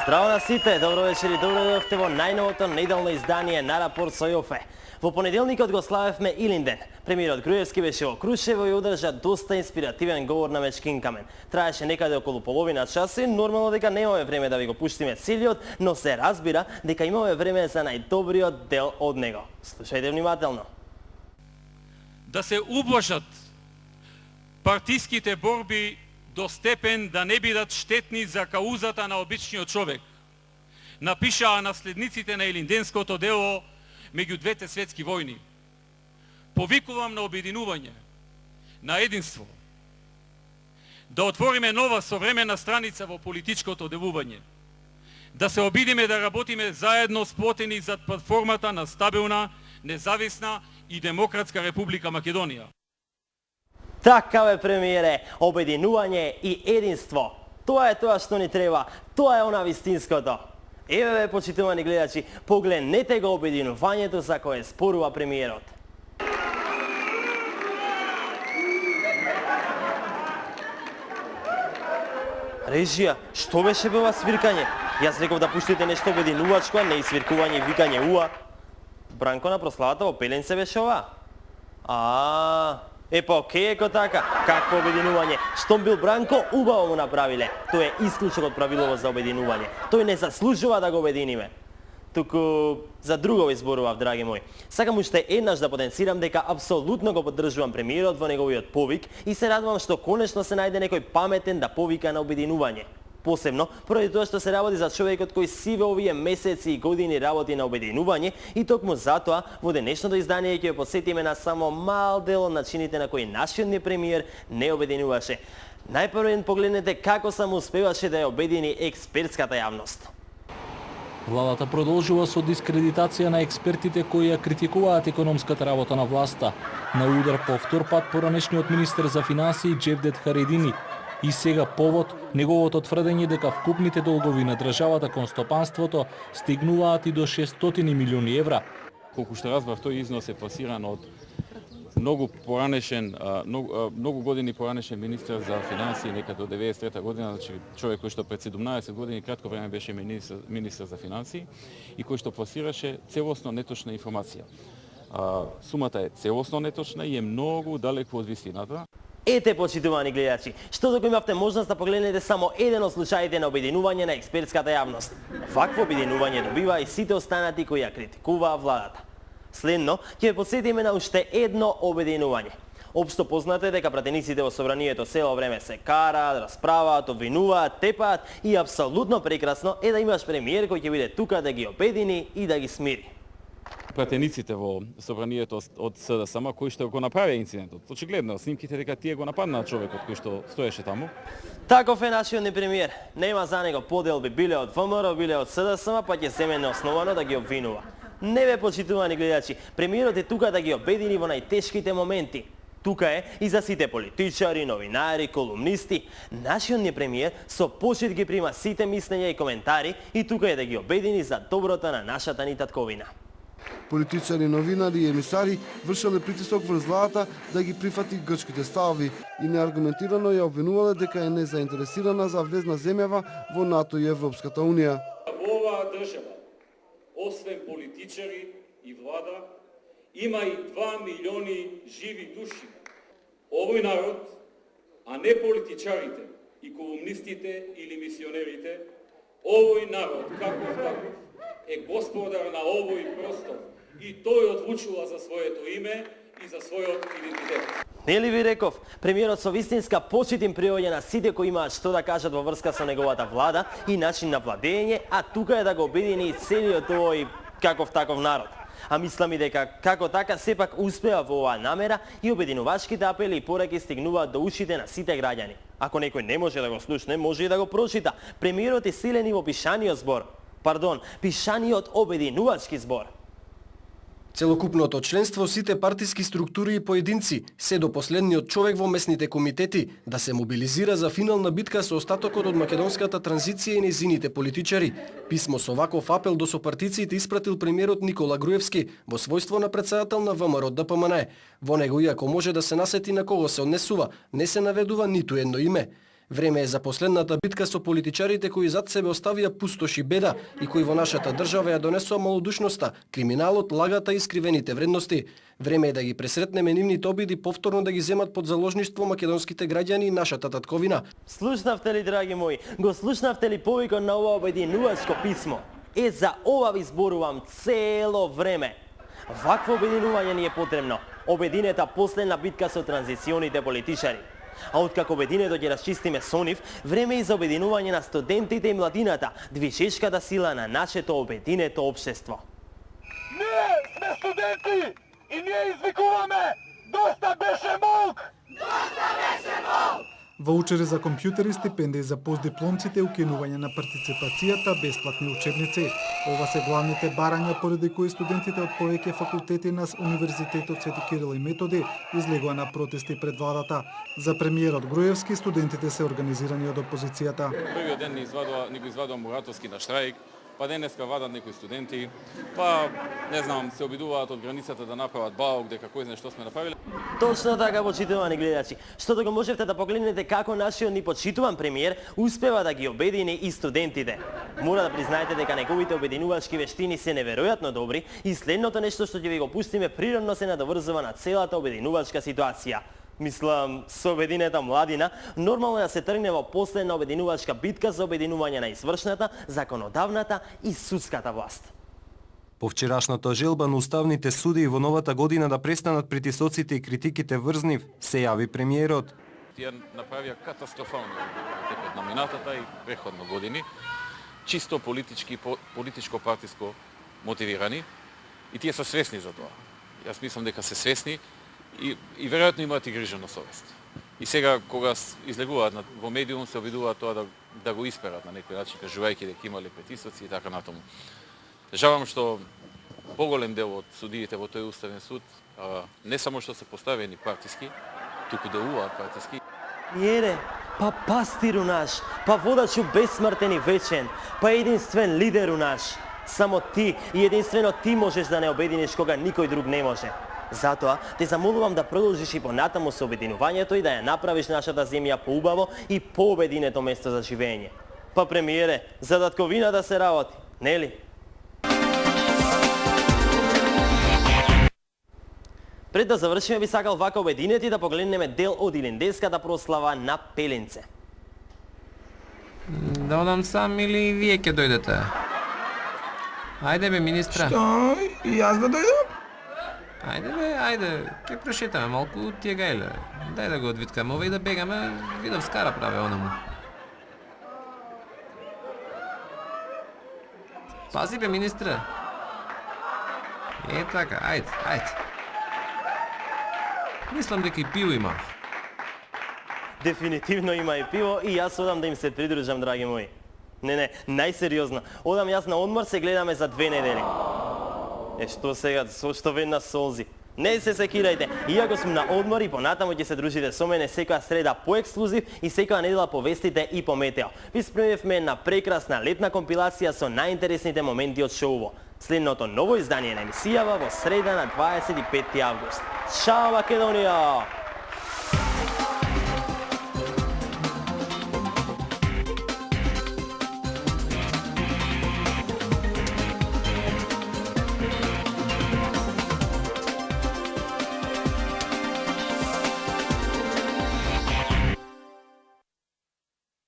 Здраво на сите, добро вечер и добро дојдовте во најновото неделно издание на Рапорт со Јофе. Во понеделникот го славевме Илинден. Премиерот Груевски беше во Крушево и одржа доста инспиративен говор на Мечкин камен. Траеше некаде околу половина час и нормално дека немаме време да ви го пуштиме целиот, но се разбира дека имаме време за најдобриот дел од него. Слушајте внимателно. Да се убложат партиските борби до степен да не бидат штетни за каузата на обичниот човек, напишаа наследниците на Илинденското дело меѓу двете светски војни. Повикувам на обединување, на единство, да отвориме нова современа страница во политичкото делување, да се обидиме да работиме заедно сплотени зад платформата на стабилна, независна и демократска Република Македонија. Така бе, премиере, обединување и единство. Тоа е тоа што ни треба, тоа е она вистинското. Еве бе, почитувани гледачи, погледнете го обединувањето за кое спорува премиерот. Режија, што беше бе ова свиркање? Јас реков да пуштите нешто обединувачко, а не и свиркување и викање уа. Бранко на прославата во Пеленце беше ова? Па окей, еко така. Какво обединување? Штом бил Бранко, убаво му направиле. Тој е исклучок од правилово за обединување. Тој не заслужува да го обединиме. Туку за друго изборував, драги мои. Сакам уште еднаш да потенцирам дека апсолутно го поддржувам премиерот во неговиот повик и се радувам што конечно се најде некој паметен да повика на обединување. Посебно, поради тоа што се работи за човекот кој сиве овие месеци и години работи на обединување и токму затоа во денешното издание ќе ја подсетиме на само мал дел од начините на кои нашиот ни премиер не обединуваше. Најпрво погледнете како само успеваше да ја обедини експертската јавност. Владата продолжува со дискредитација на експертите кои ја критикуваат економската работа на власта. На удар по втор пат поранешниот министер за финансии Джевдет Харедини. И сега повод неговото тврдење дека вкупните долгови на државата кон стопанството стигнуваат и до 600 милиони евра. Колку што разбрав, тој износ е пласиран од многу години поранешен министер за финансии, некаде до 93 година, значи човек кој што пред 17 години кратко време беше министер за финансии и кој што пласираше целосно неточна информација. Сумата е целосно неточна и е многу далеку од вистината. Ете, почитувани гледачи, што докато имавте можност да погледнете само еден од случаите на обединување на експертската јавност. Вакво обединување добива и сите останати кои ја критикуваа владата. Следно, ќе ве подсетиме на уште едно обединување. Општо познате дека пратениците во собранието цело време се караат, расправаат, обвинуваат, тепаат и апсолутно прекрасно е да имаш премиер кој ќе биде тука да ги обедини и да ги смири. Пратениците во собранието од СДСМ кои што го направи инцидентот. Очигледно, снимките дека тие го нападнаа човекот кој што стоеше таму. Таков е нашиот ни премиер. Нема за него поделби биле од ВМРО, биле од СДСМ, па ќе земе неосновано да ги обвинува. Не бе, почитувани гледачи, премиерот е тука да ги обедини во најтешките моменти. Тука е и за сите политичари, новинари, колумнисти. Нашиот ни премиер со почит ги прима сите мислења и коментари и тука е да ги обедини за доброто на нашата ни татковина. Политичари, новинари и емисари вршеле притисок врз владата да ги прифати грчките ставови и неаргументирано ја обвинувале дека е незаинтересирана за влезна земјава во НАТО и Европската Унија. Во оваа држава, освен политичари и влада, има и 2 милиони живи души. Овој народ, а не политичарите и колумнистите или мисионерите, овој народ, каков таков, е господар на овој простор и тој одлучува за своето име и за својот идентитет. Нели ви реков, премиерот со вистинска почит им приоѓа на сите кои имаат што да кажат во врска со неговата влада и начин на владење, а тука е да го обедини и целиот овој каков таков народ. А мислам и дека како така сепак успеа во оваа намера и обединувачките апели и пораки стигнуваат до ушите на сите граѓани. Ако некој не може да го слушне, може и да го прочита. Премиерот е силен и во пишаниот обединувачки збор. Целокупното членство, сите партиски структури и поединци, се до последниот човек во местните комитети, да се мобилизира за финална битка со остатокот од македонската транзиција и незините политичари. Писмо со ваков апел до сопартициите испратил премиерот Никола Груевски во својство на претседател на ВМРО ДПМН. Во него, иако може да се насети на кого се однесува, не се наведува ниту едно име. Време е за последната битка со политичарите кои зад себе оставија пустош и беда и кои во нашата држава ја донесоа малодушноста, криминалот, лагата и искривените вредности. Време е да ги пресретнеме нивните обиди повторно да ги земат под заложништво македонските граѓани и нашата татковина. Слушнавте ли, драги мои? Го слушнавте ли повикот на ова обединувачко писмо? За ова ви зборувам цело време. Вакво обединување ни е потребно. Обединета последна битка со транзиционите политичари. А откако обединето ги расчистиме со нив, време е и за обединување на студентите и младината, движечката сила на нашето обединето општество. Ние сме студенти и ние извикуваме: доста беше молк! Доста беше молк! Ваучери за компјутери, стипендии за постдипломците, укинување на партиципацијата, бесплатни учебници. Ова се главните барања поради кои студентите од повеќе факултети на Универзитетот Свети Кирил и Методи излегоа на протести пред владата. За премиерот Груевски, студентите се организирани од опозицијата. Првиот ден ни го извадува мораторски на штрајк, па денеска вадат некои студенти, па не знам, се обидуваат од границата да направат баук дека кој знае што сме направиле. Точно така, почитувани гледачи. Што го можете да погледнете како нашиот ни почитуван премиер успева да ги обедини и студентите. Мора да признаете дека неговите обединувачки вештини се неверојатно добри и следното нешто што ќе ви го пуштиме природно се надоврзува на целата обединувачка ситуација. Мислам, со обединета младина, нормално е да се тргне во последна обединувачка битка за обединување на извршната, законодавната и судската власт. По вчерашната желба на уставните судии во новата година да престанат притисоците и критиките врз нив, се јави премиерот. Тие направија катастрофално текот на минатата и преходно години, чисто политичко партиско мотивирани и тие се свесни за тоа. Јас мислам дека се свесни и веројатно имаат и грижа на совест. И сега кога излегуваат во медиум се обидуваат тоа да го исперат на некој начин, кажувајќи дека имале притисоци и така натаму. Жалам што поголем дел од судиите во тој уставен суд не само што се поставени партиски, туку делуваат партиски. Јере, па пастиру наш, па водачу бесмртен и вечен, па единствен лидеру наш. Само ти и единствено ти можеш да не обединиш кога никој друг не може. Затоа те замолувам да продолжиш и понатаму со обединувањето и да ја направиш нашата земја поубаво и пообединето место за живење. Па премиере, за татковина да се работи, нели? Пред да завршиме би сакал вака обединети да погледнеме дел од илинденската прослава на Пеленце. Да одам сам или вие ќе дојдете? Ајде бе, министра. Што? И јас да дојдам? Ајде бе, ајде, ќе прошетаме малку, тие гајле. Дај да го одвиткаме ова и да бегаме, видов скара праве онаму. Пази бе, министре. Е така, ајде. Мислам дека и пиво има. Дефинитивно има и пиво и јас одам да им се придружам, драги мои. Не, најсериозно. Одам јас на одмор, се гледаме за 2 недели. Што сега, со што веднаш солзи? Не се секирајте, иако сум на одмор и понатаму ќе се дружите со мене секоја среда по ексклузив и секоја недела по вестите и по метео. Ви спремивме на прекрасна летна компилација со најинтересните моменти од шоуво. Следното ново издание на емисијава во среда на 25 август. Чао, Македонија!